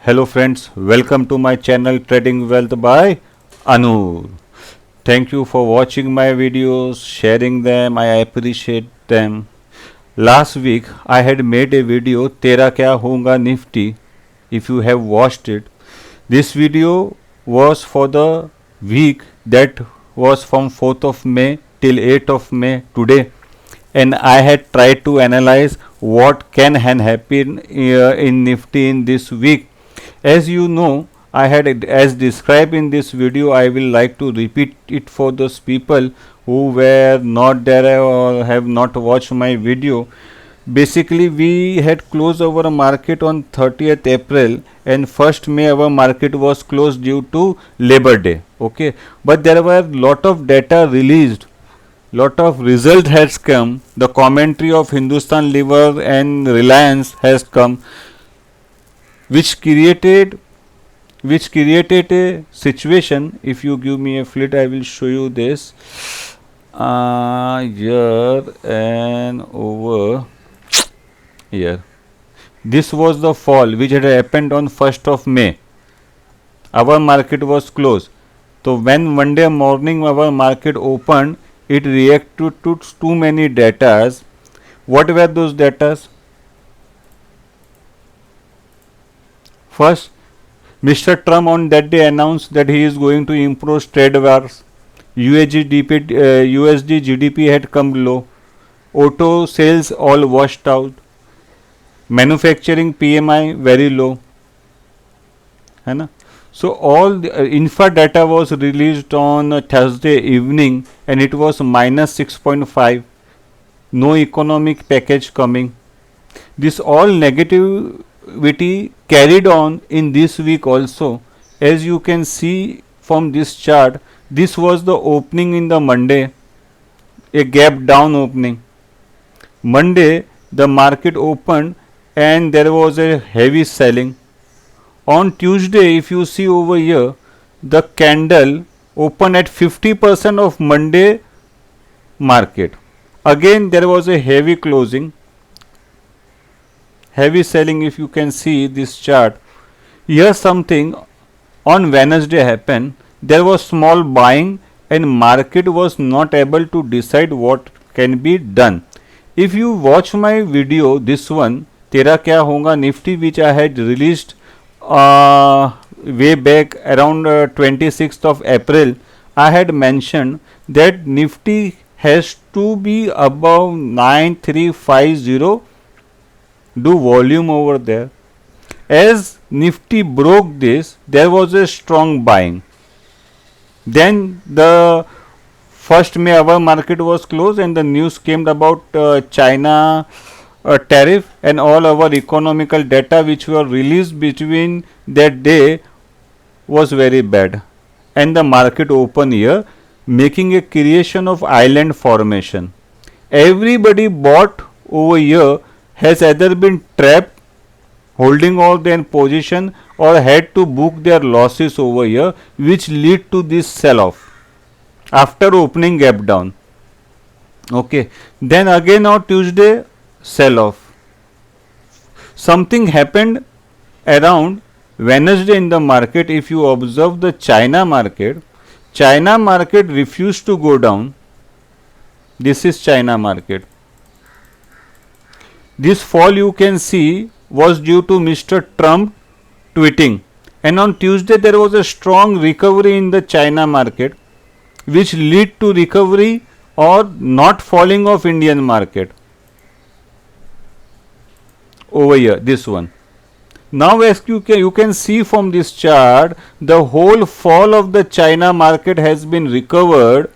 Hello friends, welcome to my channel Trading Wealth by Anur. Thank you for watching my videos, sharing them, I appreciate them. Last week I had made a video Tera Kya Honga Nifty. If you have watched it, this video was for the week that was from 4th of May till 8th of May today, and I had tried to analyze what can happen in Nifty in this week. As you know, I had, as described in this video, I will like to repeat it for those people who were not there or have not watched my video. Basically, we had closed our market on 30th April, and 1st May our market was closed due to Labor Day. Okay, but there were lot of data released, lot of result has come. The commentary of Hindustan Lever and Reliance has come, which created a situation. If you give me a flit, I will show you this here and over here. This was the fall which had happened on 1st of May. Our market was closed. So when Monday morning our market opened, it reacted to too many datas. What were those datas? First, Mr. Trump on that day announced that he is going to impose trade wars. USD GDP had come low. Auto sales all washed out. Manufacturing PMI very low. है ना? So all the infra data was released on Thursday evening, and it was minus 6.5. No economic package coming. This all negativity carried on in this week also. As you can see from this chart, this was the opening in the Monday, a gap down opening. Monday the market opened and there was a heavy selling. On Tuesday, if you see over here, the candle opened at 50% of Monday market. Again there was a heavy closing, heavy selling. If you can see this chart here, something on Wednesday happened. There was small buying and market was not able to decide what can be done. If you watch my video, this one Tera Kya Honga Nifty, which I had released way back around 26th of April, I had mentioned that Nifty has to be above 9350, do volume over there. As Nifty broke this, there was a strong buying. Then the 1st May our market was closed and the news came about China tariff and all our economical data which were released between that day was very bad, and the market open here, making a creation of island formation. Everybody bought over here has either been trapped holding all their position or had to book their losses over here, which lead to this sell off after opening gap down. Okay, then again on Tuesday sell off. Something happened around Wednesday in the market. If you observe the China market refused to go down. This is China market. This fall you can see was due to Mr. Trump tweeting, and on Tuesday there was a strong recovery in the China market, which lead to recovery or not falling of Indian market. Over here, this one. Now as you can see from this chart, the whole fall of the China market has been recovered.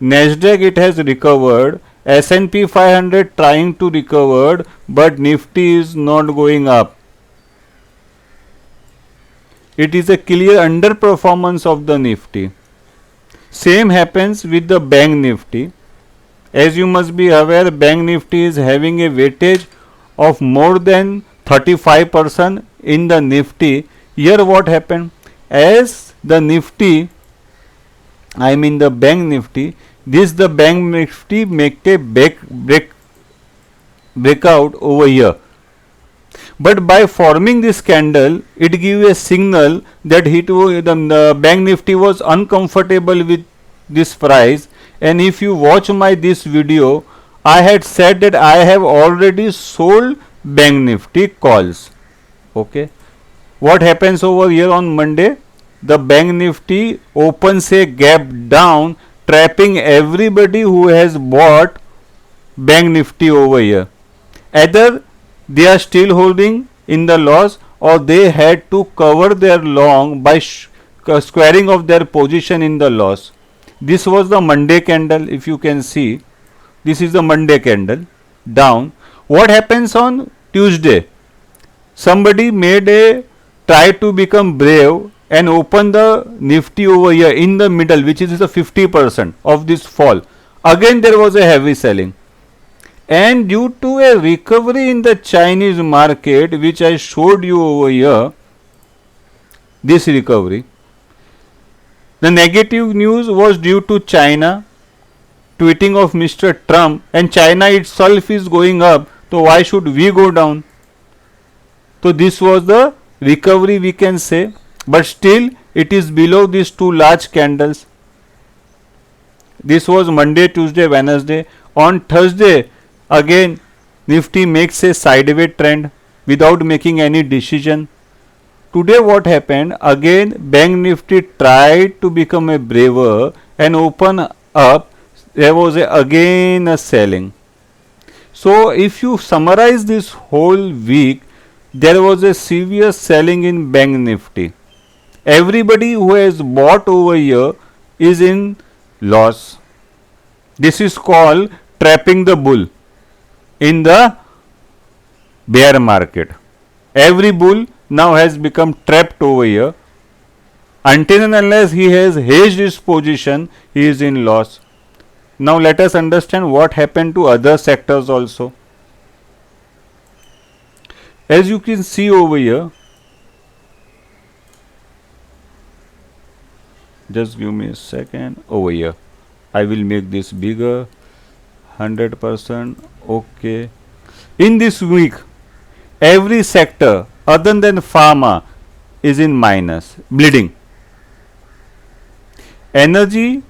Nasdaq it has recovered. S&P 500 trying to recover, but Nifty is not going up. It is a clear underperformance of the Nifty. Same happens with the Bank Nifty. As you must be aware, Bank Nifty is having a weightage of more than 35% in the Nifty. Here what happened? As the Nifty, I mean the Bank Nifty, the Bank Nifty make a breakout over here. but by forming this candle it gives a signal that the bank nifty was uncomfortable with this price. And if you watch my this video, I had said that I have already sold bank nifty calls. Okay, what happens over here on Monday? The bank nifty opens a gap down, trapping everybody who has bought bank nifty over here. Either they are still holding in the loss, or they had to cover their long by squaring of their position in the loss. This was the Monday candle. If you can see, this is the Monday candle down. What happens on Tuesday? Somebody made a try to become brave and open the nifty over here in the middle, which is the 50% of this fall. Again there was a heavy selling, and due to a recovery in the Chinese market, which I showed you over here, this recovery, the negative news was due to China tweeting of Mr. Trump, and China itself is going up, so why should we go down? So this was the recovery, we can say, but still it is below these two large candles. This was Monday, Tuesday, Wednesday. On Thursday, again Nifty makes a sideways trend without making any decision. Today what happened? Again bank Nifty tried to become a braver and open up. There was again a selling. So if you summarize this whole week, there was a severe selling in bank Nifty. Everybody who has bought over here is in loss. This is called trapping the bull in the bear market. Every bull now has become trapped over here. Until and unless he has hedged his position, he is in loss. Now let us understand what happened to other sectors also. As you can see over here, just give me a second. Over here I will make this bigger, 100%. Okay, in this week every sector other than pharma is in minus, bleeding. Energy,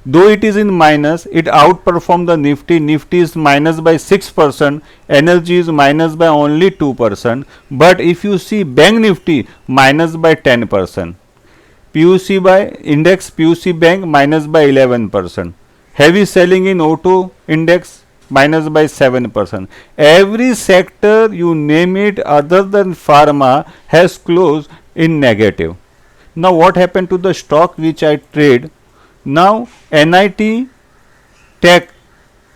though it is in minus, it outperformed the Nifty. Nifty is minus by 6%, energy is minus by only 2%. But if you see bank Nifty minus by 10%, PUC by index, PUC bank minus by 11%, heavy selling in auto index minus by 7%. Every sector you name it other than pharma has closed in negative. Now what happened to the stock which I trade? Now NIT Tech,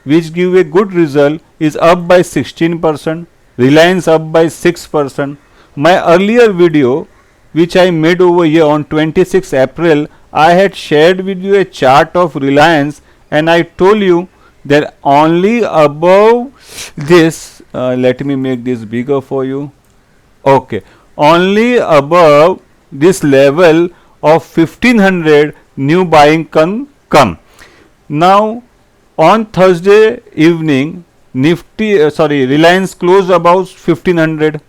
which give a good result, is up by 16%, Reliance up by 6%. My earlier video which I made over here on 26 April, I had shared with you a chart of Reliance, and I told you that only above this, let me make this bigger for you. Okay, only above this level of 1500 new buying can come. Now on Thursday evening, Reliance closed about 1500.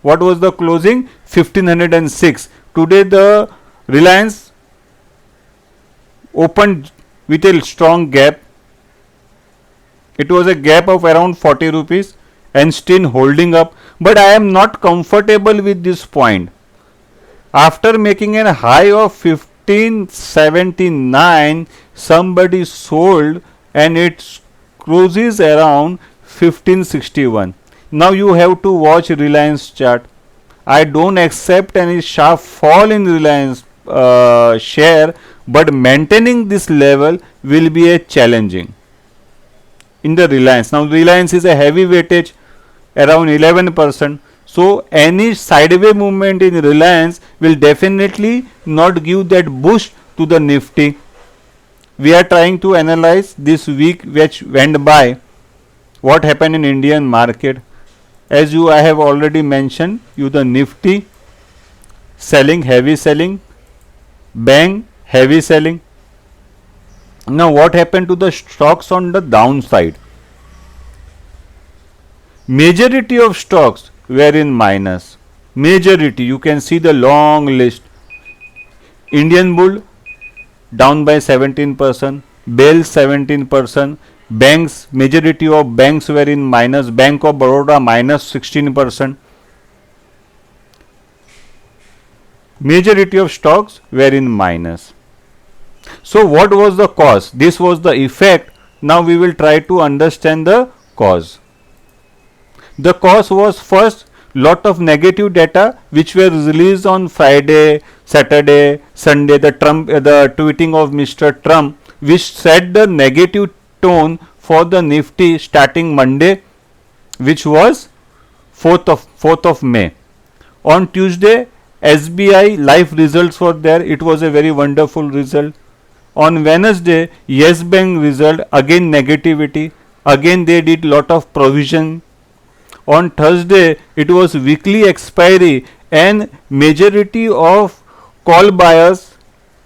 What was the closing? 1506. Today the Reliance opened with a strong gap. It was a gap of around 40 rupees and still holding up, but I am not comfortable with this point. After making a high of 1579, somebody sold and it closes around 1561. Now you have to watch Reliance chart. I don't accept any sharp fall in Reliance share, but maintaining this level will be a challenging in the Reliance. Now Reliance is a heavy weightage, around 11%. So any sideways movement in Reliance will definitely not give that boost to the Nifty. We are trying to analyze this week which went by, what happened in Indian market. As I have already mentioned you, the Nifty selling, heavy selling, bank heavy selling. Now what happened to the stocks on the downside? Majority of stocks were in minus. Majority, you can see the long list. Indian Bull down by 17%, BEL 17%, banks, majority of banks were in minus, Bank of Baroda minus 16%. Majority of stocks were in minus. So what was the cause? This was the effect. Now we will try to understand the cause. The cause was, first, lot of negative data which were released on Friday, Saturday, Sunday, the tweeting of Mr. Trump, which set the negative tone for the Nifty starting Monday, which was 4th of May. On Tuesday, SBI life results were there. It was a very wonderful result. On Wednesday, Yes Bank result, again negativity. Again they did lot of provision. On Thursday, it was weekly expiry and majority of call buyers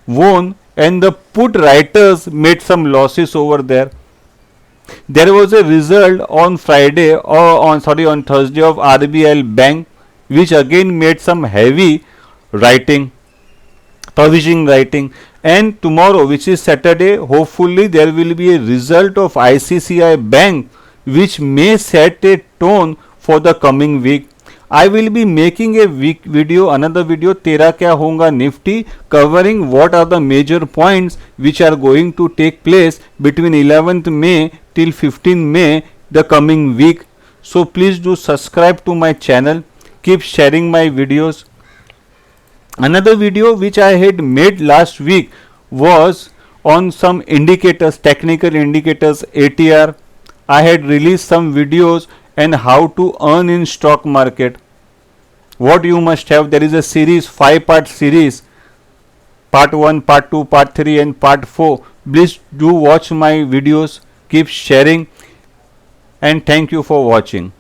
won and the put writers made some losses over there. There was a result on Friday on Thursday of RBL Bank, which again made some heavy writing, provisioning writing. And tomorrow, which is Saturday, hopefully there will be a result of ICICI Bank, which may set a tone for the coming week. I will be making a another video, Tera Kya Honga Nifty, covering what are the major points which are going to take place between 11th May till 15th May, the coming week. So please do subscribe to my channel, keep sharing my videos. Another video which I had made last week was on some indicators, technical indicators, ATR. I had released some videos and how to earn in stock market. What you must have, there is a series, 5-part series, part 1, part 2, part 3 and part 4. Please do watch my videos, keep sharing, and thank you for watching.